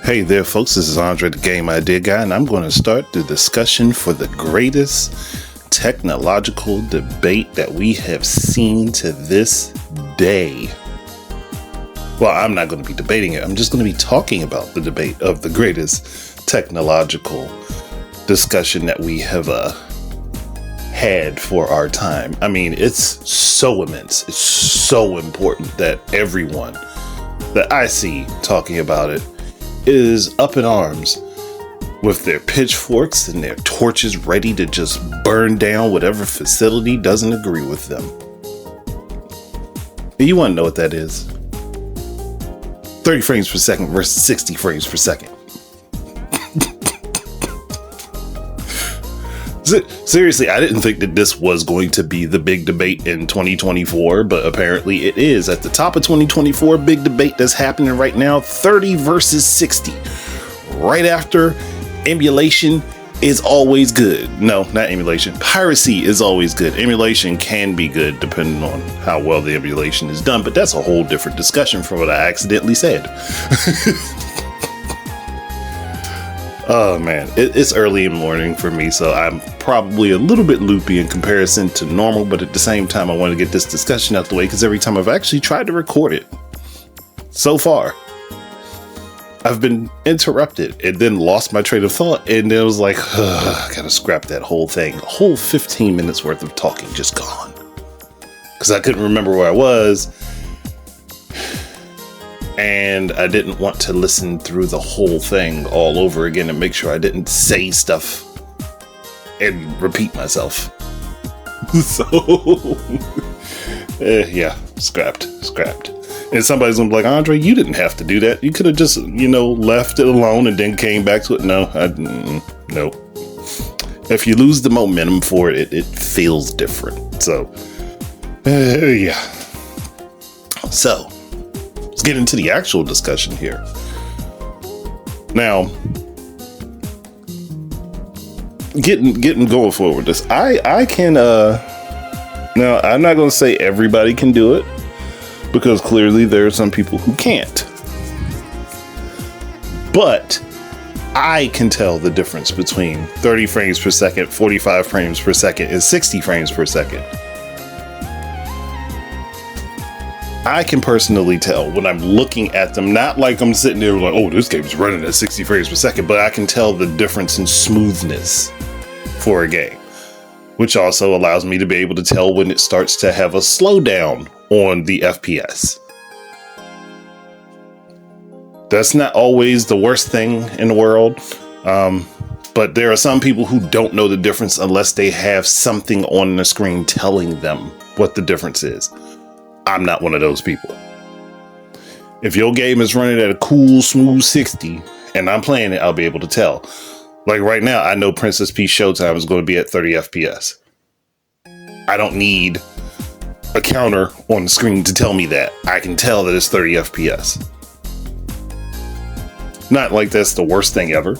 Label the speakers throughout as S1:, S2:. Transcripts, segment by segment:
S1: Hey there, folks. This is Andre, the Game Idea Guy, and I'm going to start the discussion for the greatest technological debate that we have seen to this day. Well, I'm not going to be debating it. I'm just going to be talking about the debate of the greatest technological discussion that we have had for our time. I mean, it's so immense. It's so important that everyone that I see talking about it is up in arms with their pitchforks and their torches ready to just burn down whatever facility doesn't agree with them. And you want to know what that is? 30 frames per second versus 60 frames per second. Seriously, I didn't think that this was going to be the big debate in 2024, but apparently it is. At the top of 2024, big debate that's happening right now, 30 versus 60. Right after emulation is always good. No, not emulation. Piracy is always good. Emulation can be good depending on how well the emulation is done, but that's a whole different discussion from what I accidentally said. Oh man, it's early in the morning for me, so I'm probably a little bit loopy in comparison to normal, but at the same time, I want to get this discussion out the way because every time I've actually tried to record it, so far, I've been interrupted and then lost my train of thought, and it was like, I gotta scrap that whole thing. A whole 15 minutes worth of talking just gone. Because I couldn't remember where I was, and I didn't want to listen through the whole thing all over again and make sure I didn't say stuff and repeat myself. So, yeah, scrapped. And somebody's gonna be like, Andre, you didn't have to do that. You could have just, left it alone and then came back to it. No. If you lose the momentum for it, it feels different. So, yeah. So, let's get into the actual discussion here. Now, getting going forward with this. I can now I'm not gonna say everybody can do it, because clearly there are some people who can't. But I can tell the difference between 30 frames per second, 45 frames per second, and 60 frames per second. I can personally tell when I'm looking at them, not like I'm sitting there like, oh, this game's running at 60 frames per second, but I can tell the difference in smoothness for a game, which also allows me to be able to tell when it starts to have a slowdown on the FPS. That's not always the worst thing in the world, but there are some people who don't know the difference unless they have something on the screen telling them what the difference is. I'm not one of those people. If your game is running at a cool, smooth 60 and I'm playing it, I'll be able to tell. Like right now, I know Princess Peach Showtime is going to be at 30 FPS. I don't need a counter on the screen to tell me that. I can tell that it's 30 FPS. Not like that's the worst thing ever,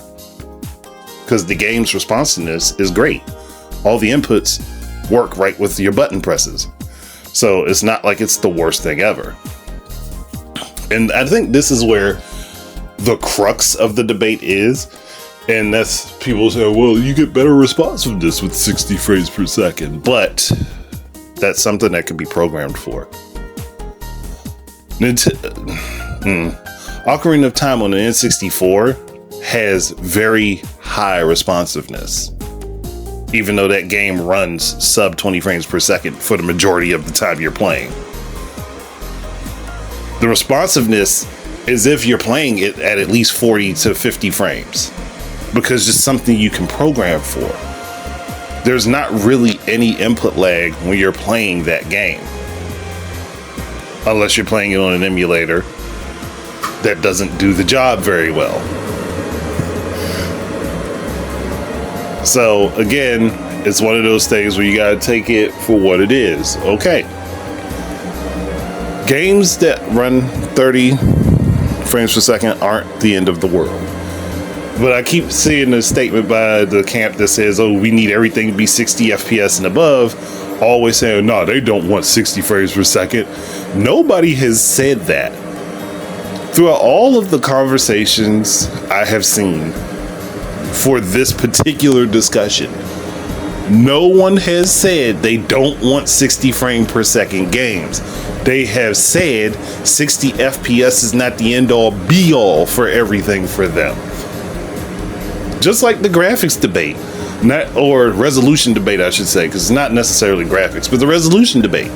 S1: because the game's responsiveness is great. All the inputs work right with your button presses. So it's not like it's the worst thing ever. And I think this is where the crux of the debate is. And that's people say, well, you get better responsiveness with 60 frames per second. But that's something that can be programmed for. Ocarina of Time on the N64 has very high responsiveness, even though that game runs sub 20 frames per second for the majority of the time you're playing. The responsiveness is if you're playing it at least 40 to 50 frames, because it's something you can program for. There's not really any input lag when you're playing that game, unless you're playing it on an emulator that doesn't do the job very well. So again, it's one of those things where you gotta take it for what it is. Okay. Games that run 30 frames per second aren't the end of the world. But I keep seeing a statement by the camp that says, oh, we need everything to be 60 FPS and above. Always saying, no, they don't want 60 frames per second. Nobody has said that. Throughout all of the conversations I have seen for this particular discussion, no one has said they don't want 60 frame per second games. They have said 60 FPS is not the end all be all for everything for them. Just like the graphics debate, or resolution debate, I should say, because it's not necessarily graphics, but the resolution debate.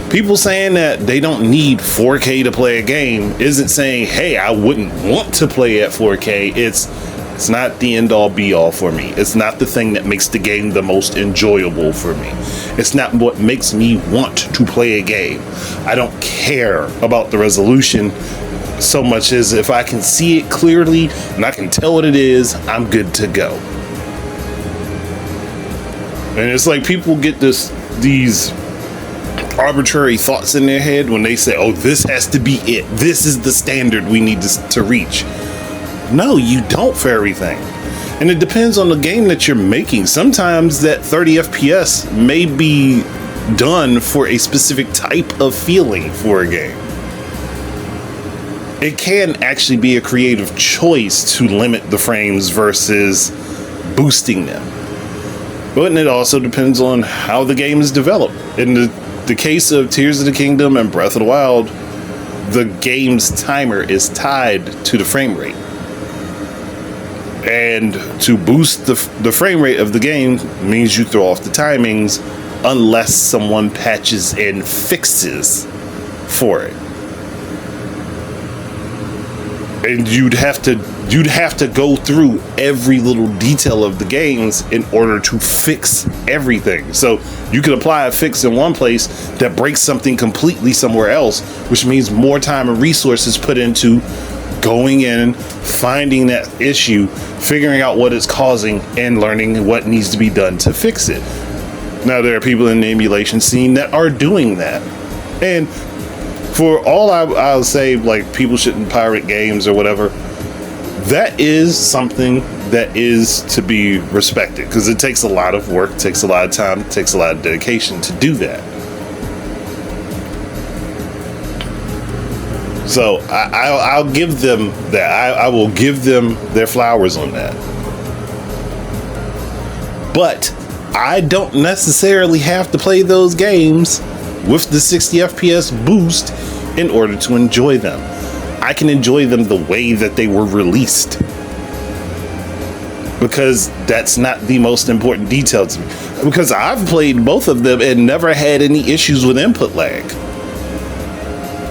S1: People saying that they don't need 4K to play a game isn't saying, hey, I wouldn't want to play at 4K. It's not the end all be all for me. It's not the thing that makes the game the most enjoyable for me. It's not what makes me want to play a game. I don't care about the resolution so much as if I can see it clearly and I can tell what it is, I'm good to go. And it's like people get these arbitrary thoughts in their head when they say, oh, this has to be it. This is the standard we need to reach. No, you don't for everything. And it depends on the game that you're making. Sometimes that 30 FPS may be done for a specific type of feeling for a game. It can actually be a creative choice to limit the frames versus boosting them. But it also depends on how the game is developed. In the case of Tears of the Kingdom and Breath of the Wild, the game's timer is tied to the frame rate. And to boost the frame rate of the game means you throw off the timings unless someone patches and fixes for it. And you'd have to go through every little detail of the games in order to fix everything. So you could apply a fix in one place that breaks something completely somewhere else, which means more time and resources put into going in, finding that issue, figuring out what it's causing, and learning what needs to be done to fix it. Now, there are people in the emulation scene that are doing that. And for all I'll say, like, people shouldn't pirate games or whatever, that is something that is to be respected, because it takes a lot of work, takes a lot of time, takes a lot of dedication to do that. So I'll give them that. I will give them their flowers on that. But I don't necessarily have to play those games with the 60 FPS boost in order to enjoy them. I can enjoy them the way that they were released, because that's not the most important detail to me. Because I've played both of them and never had any issues with input lag.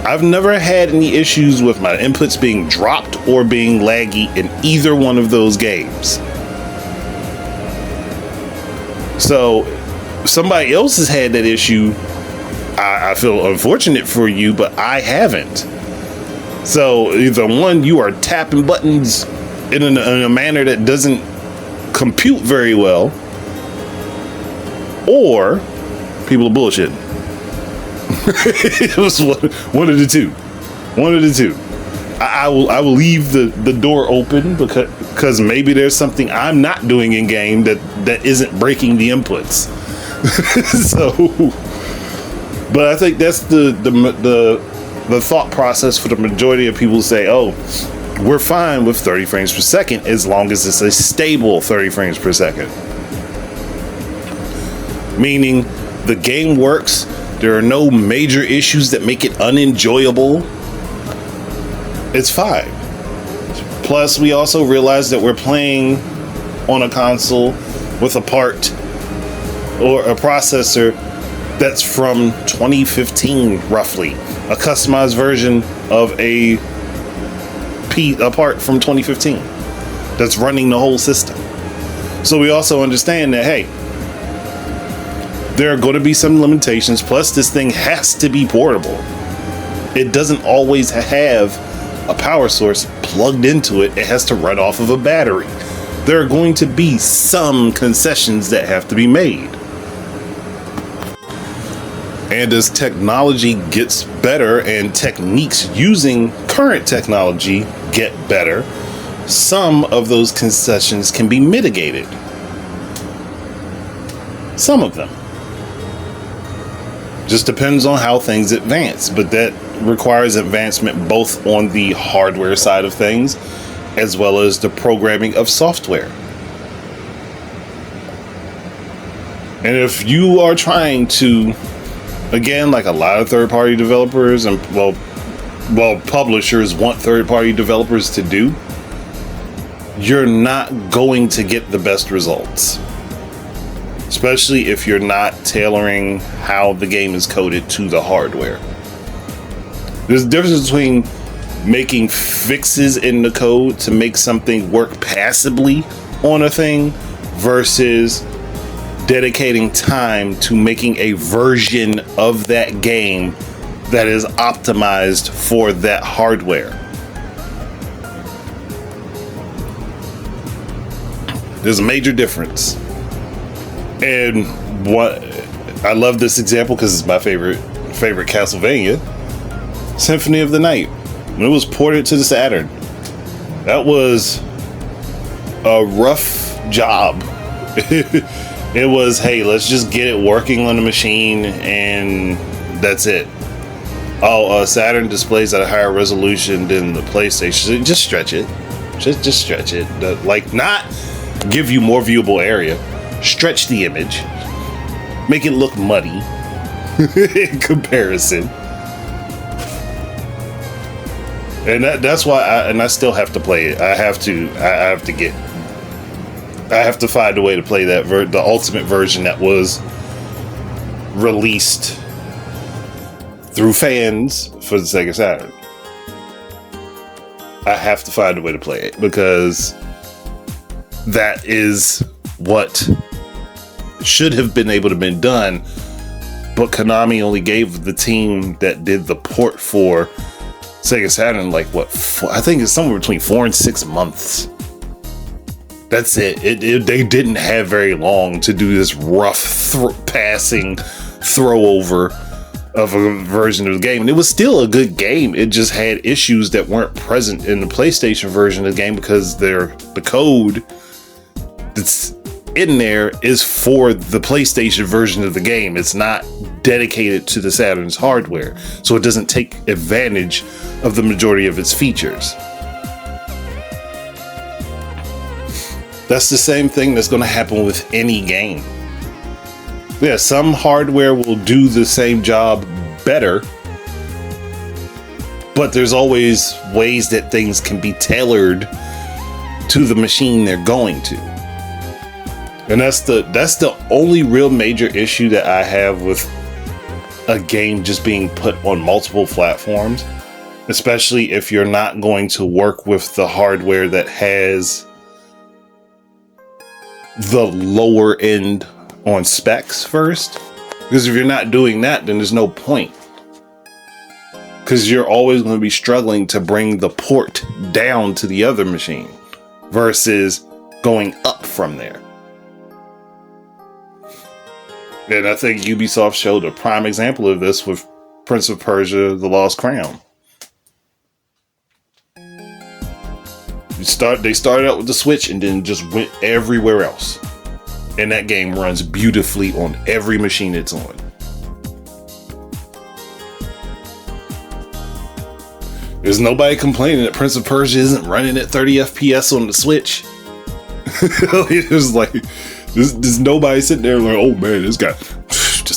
S1: I've never had any issues with my inputs being dropped or being laggy in either one of those games. So somebody else has had that issue. I feel unfortunate for you, but I haven't. So either one, you are tapping buttons in a manner that doesn't compute very well, or people are bullshitting. It was one of the two. One of the two. I will leave the door open because maybe there's something I'm not doing in game that isn't breaking the inputs. So, but I think that's the thought process for the majority of people who say, oh, we're fine with 30 frames per second as long as it's a stable 30 frames per second. Meaning the game works. There are no major issues that make it unenjoyable. It's fine. Plus, we also realize that we're playing on a console with a part or a processor that's from 2015, roughly. A customized version of a part from 2015 that's running the whole system. So we also understand that, hey, there are going to be some limitations. Plus, this thing has to be portable. It doesn't always have a power source plugged into it. It has to run off of a battery. There are going to be some concessions that have to be made. And as technology gets better and techniques using current technology get better, some of those concessions can be mitigated. Some of them. Just depends on how things advance, but that requires advancement both on the hardware side of things as well as the programming of software. And if you are trying to, again, like a lot of third-party developers and publishers want third-party developers to do, you're not going to get the best results. Especially if you're not tailoring how the game is coded to the hardware. There's a difference between making fixes in the code to make something work passably on a thing versus dedicating time to making a version of that game that is optimized for that hardware. There's a major difference. And what I love this example because it's my favorite Castlevania, Symphony of the Night. When it was ported to the Saturn, that was a rough job. It was, hey, let's just get it working on the machine and that's it. Oh, Saturn displays at a higher resolution than the PlayStation. Just stretch it. Just stretch it. Like, not give you more viewable area. Stretch the image, make it look muddy in comparison, and that's why I still have to play it. I have to find a way to play that the ultimate version that was released through fans for the Sega Saturn. I have to find a way to play it because that is what should have been able to been done, but Konami only gave the team that did the port for Sega Saturn like I think it's somewhere between 4 and 6 months. That's it. They didn't have very long to do this rough passing throw over of a version of the game, and it was still a good game. It just had issues that weren't present in the PlayStation version of the game because the code that's in there is for the PlayStation version of the game. It's not dedicated to the Saturn's hardware, so it doesn't take advantage of the majority of its features. That's the same thing that's going to happen with any game. Yeah, some hardware will do the same job better, but there's always ways that things can be tailored to the machine they're going to. And that's the only real major issue that I have with a game just being put on multiple platforms, especially if you're not going to work with the hardware that has the lower end on specs first. Because if you're not doing that, then there's no point. Because you're always going to be struggling to bring the port down to the other machine versus going up from there. And I think Ubisoft showed a prime example of this with Prince of Persia: The Lost Crown. They started out with the Switch and then just went everywhere else. And that game runs beautifully on every machine it's on. There's nobody complaining that Prince of Persia isn't running at 30 FPS on the Switch. It was like, there's nobody sitting there like, oh man, this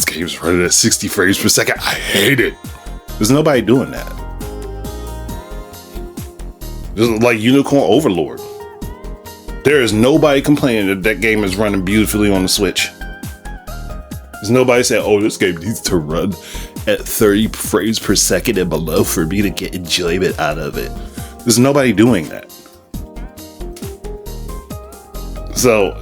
S1: game's running at 60 frames per second. I hate it. There's nobody doing that. Just like Unicorn Overlord. There is nobody complaining that game is running beautifully on the Switch. There's nobody saying, oh, this game needs to run at 30 frames per second and below for me to get enjoyment out of it. There's nobody doing that. So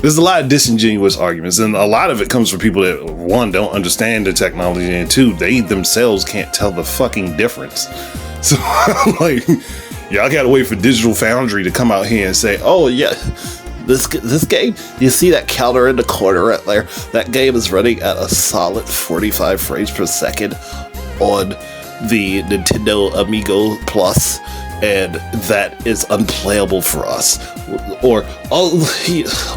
S1: there's a lot of disingenuous arguments, and a lot of it comes from people that, one, don't understand the technology, and two, they themselves can't tell the fucking difference. So, like, y'all gotta wait for Digital Foundry to come out here and say, oh yeah, this game, you see that counter in the corner right there? That game is running at a solid 45 frames per second on the Nintendo Amigo Plus, and that is unplayable for us. Or,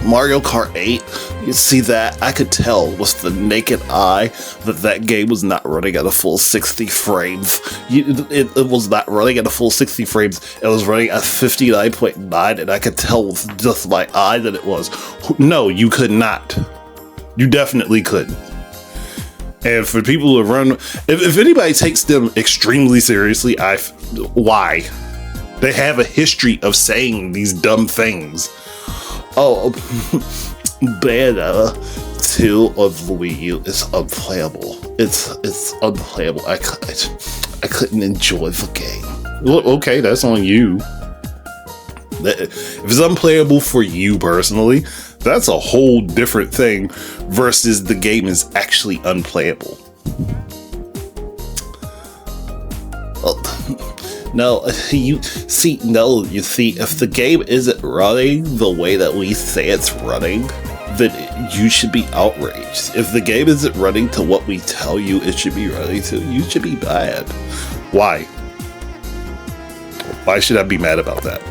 S1: Mario Kart 8, you see that? I could tell with the naked eye that game was not running at a full 60 frames. It was not running at a full 60 frames. It was running at 59.9, and I could tell with just my eye that it was. No, you could not. You definitely couldn't. And for people who run, if anybody takes them extremely seriously, why? They have a history of saying these dumb things. Oh, Beta 2 of the Wii U is unplayable. It's unplayable. I couldn't enjoy the game. Well, okay, that's on you. If it's unplayable for you personally, that's a whole different thing versus the game is actually unplayable. No, you see, if the game isn't running the way that we say it's running, then you should be outraged. If the game isn't running to what we tell you it should be running to, you should be mad. Why? Why should I be mad about that?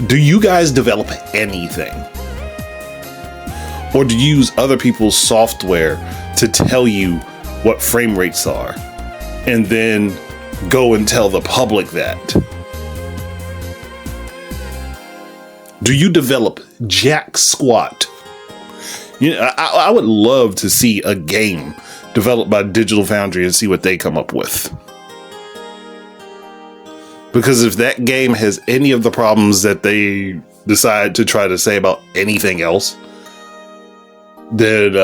S1: Do you guys develop anything? Or do you use other people's software to tell you what frame rates are and then go and tell the public that? Do you develop jack squat? You know, I would love to see a game developed by Digital Foundry and see what they come up with. Because if that game has any of the problems that they decide to try to say about anything else, then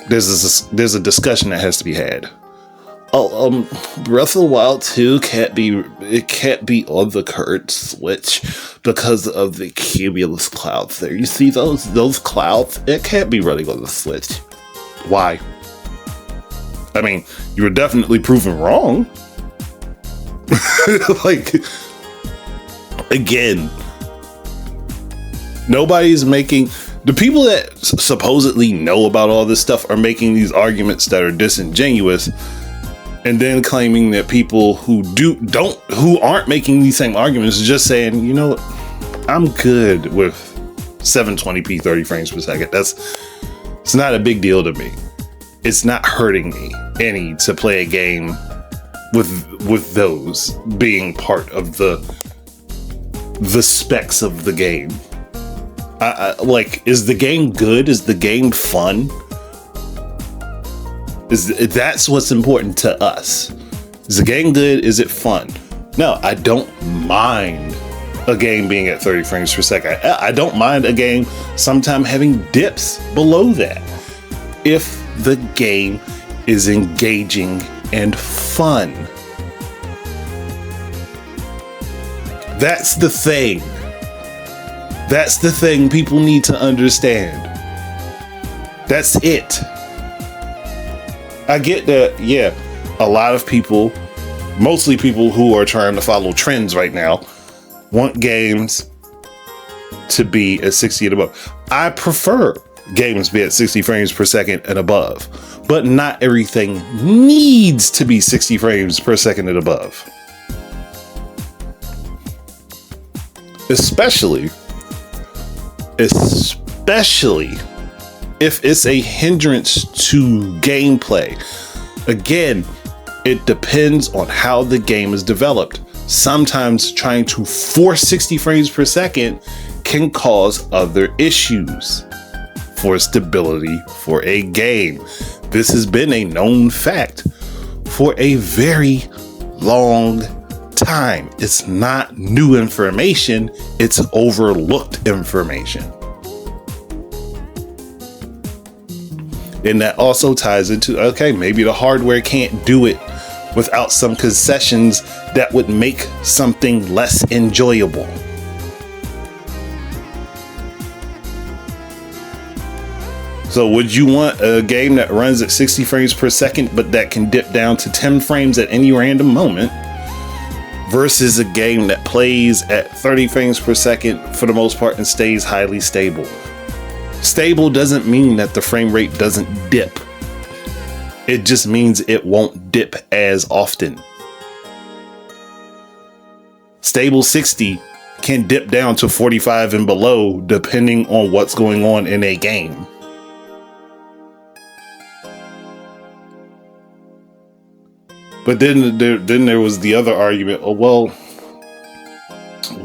S1: there's a discussion that has to be had. Breath of the Wild 2 can't be on the current Switch because of the cumulus clouds there. You see those clouds? It can't be running on the Switch. Why? I mean, you were definitely proven wrong. Like, again, nobody's making... The people that supposedly know about all this stuff are making these arguments that are disingenuous, and then claiming that people who aren't making these same arguments are just saying, you know what, I'm good with 720p 30 frames per second. It's not a big deal to me. It's not hurting me any to play a game with those being part of the specs of the game. Like, is the game good? Is the game fun? That's what's important to us. Is the game good? Is it fun? No, I don't mind a game being at 30 frames per second. I don't mind a game sometime having dips below that, if the game is engaging and fun. That's the thing. That's the thing people need to understand. That's it. I get that, yeah, a lot of people, mostly people who are trying to follow trends right now, want games to be at 60 and above. I prefer games be at 60 frames per second and above, but not everything needs to be 60 frames per second and above. Especially if it's a hindrance to gameplay. Again, it depends on how the game is developed. Sometimes trying to force 60 frames per second can cause other issues for stability for a game. This has been a known fact for a very long time. It's not new information, it's overlooked information. And that also ties into, okay, maybe the hardware can't do it without some concessions that would make something less enjoyable. So would you want a game that runs at 60 frames per second, but that can dip down to 10 frames at any random moment, versus a game that plays at 30 frames per second for the most part and stays highly stable? Stable doesn't mean that the frame rate doesn't dip. It just means it won't dip as often. Stable 60 can dip down to 45 and below depending on what's going on in a game. But then there was the other argument. Oh, well,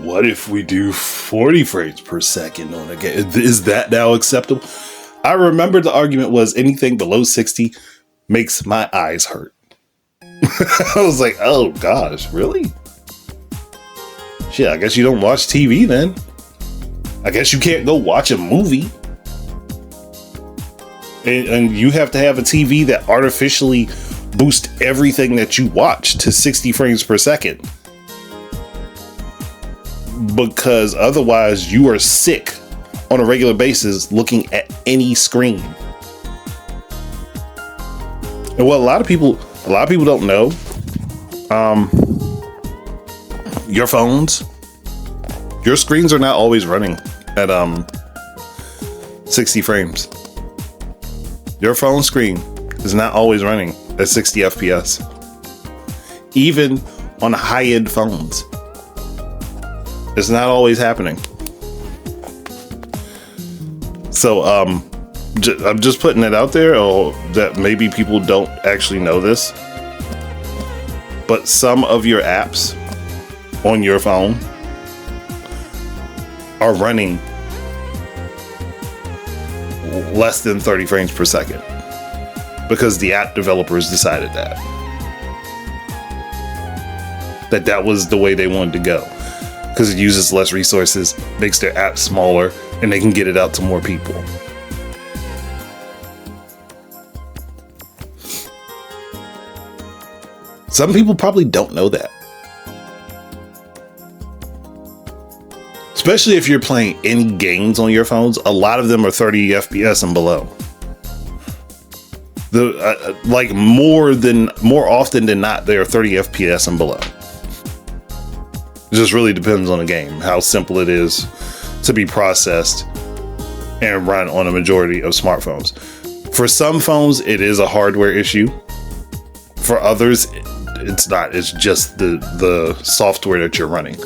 S1: what if we do 40 frames per second on a game? Is that now acceptable? I remember the argument was anything below 60 makes my eyes hurt. I was like, oh gosh, really? Shit, I guess you don't watch TV then. I guess you can't go watch a movie. And you have to have a TV that artificially boosts everything that you watch to 60 frames per second. Because otherwise you are sick on a regular basis looking at any screen. And what a lot of people don't know, your phones, your screens are not always running at 60 frames. Your phone screen is not always running at 60 FPS. Even on high-end phones, it's not always happening. So I'm just putting it out there, or that maybe people don't actually know this, but some of your apps on your phone are running less than 30 frames per second because the app developers decided that was the way they wanted to go, because it uses less resources, makes their app smaller, and they can get it out to more people. Some people probably don't know that. Especially if you're playing any games on your phones, a lot of them are 30 FPS and below. More often than not, they are 30 FPS and below. It just really depends on the game, how simple it is to be processed and run on a majority of smartphones. For some phones, it is a hardware issue. For others, it's not. It's just the software that you're running.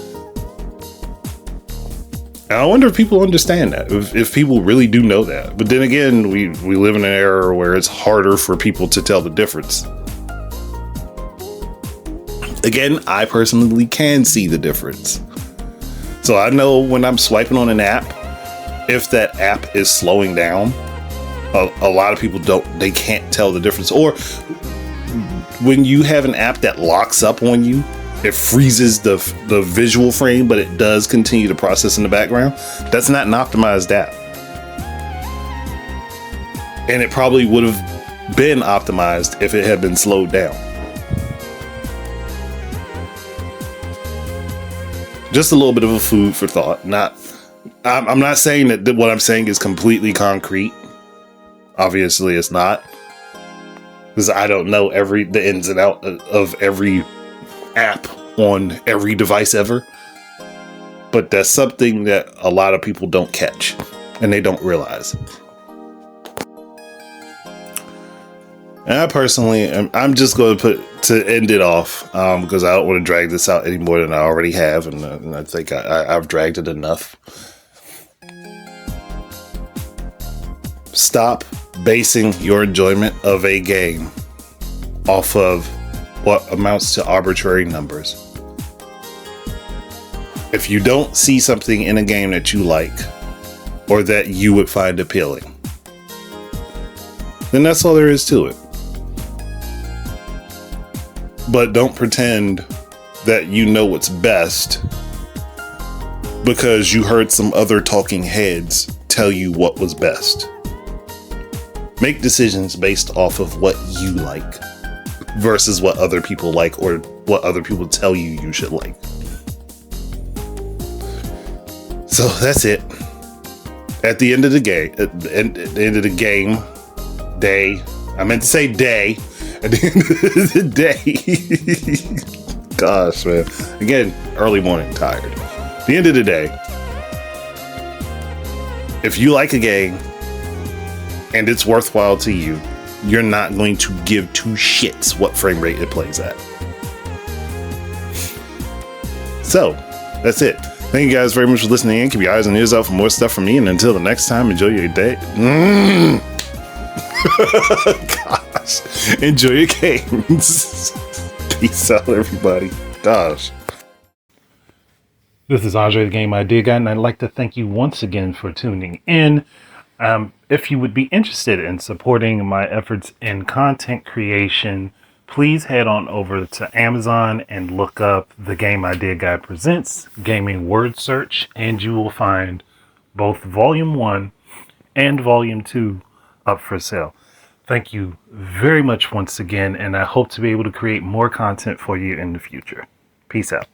S1: And I wonder if people understand that, if people really do know that. But then again, we live in an era where it's harder for people to tell the difference. Again, I personally can see the difference. So I know when I'm swiping on an app, if that app is slowing down, a lot of people they can't tell the difference. Or when you have an app that locks up on you, it freezes the visual frame, but it does continue to process in the background. That's not an optimized app. And it probably would have been optimized if it had been slowed down. Just a little bit of a food for thought. I'm not saying that what I'm saying is completely concrete. Obviously it's not, because I don't know the ins and outs of every app on every device ever. But that's something that a lot of people don't catch and they don't realize. And I personally, I'm just going to end it off because I don't want to drag this out any more than I already have, and I think I've dragged it enough. Stop basing your enjoyment of a game off of what amounts to arbitrary numbers. If you don't see something in a game that you like or that you would find appealing, then that's all there is to it. But don't pretend that you know what's best because you heard some other talking heads tell you what was best. Make decisions based off of what you like versus what other people like or what other people tell you should like. So that's it. At the end of the game, at the end of the game, day, I meant to say day. At the end of the day, gosh, man. Again, early morning, tired. At the end of the day, if you like a game and it's worthwhile to you, you're not going to give two shits what frame rate it plays at. So that's it. Thank you guys very much for listening in. Keep your eyes and ears out for more stuff from me. And until the next time, enjoy your day. Gosh. Enjoy your games. Peace out, everybody. Gosh. This is Andre, the Game Idea Guy, and I'd like to thank you once again for tuning in. If you would be interested in supporting my efforts in content creation, please head on over to Amazon and look up The Game Idea Guy Presents Gaming Word Search, and you will find both Volume 1 and Volume 2 up for sale. Thank you very much once again, and I hope to be able to create more content for you in the future. Peace out.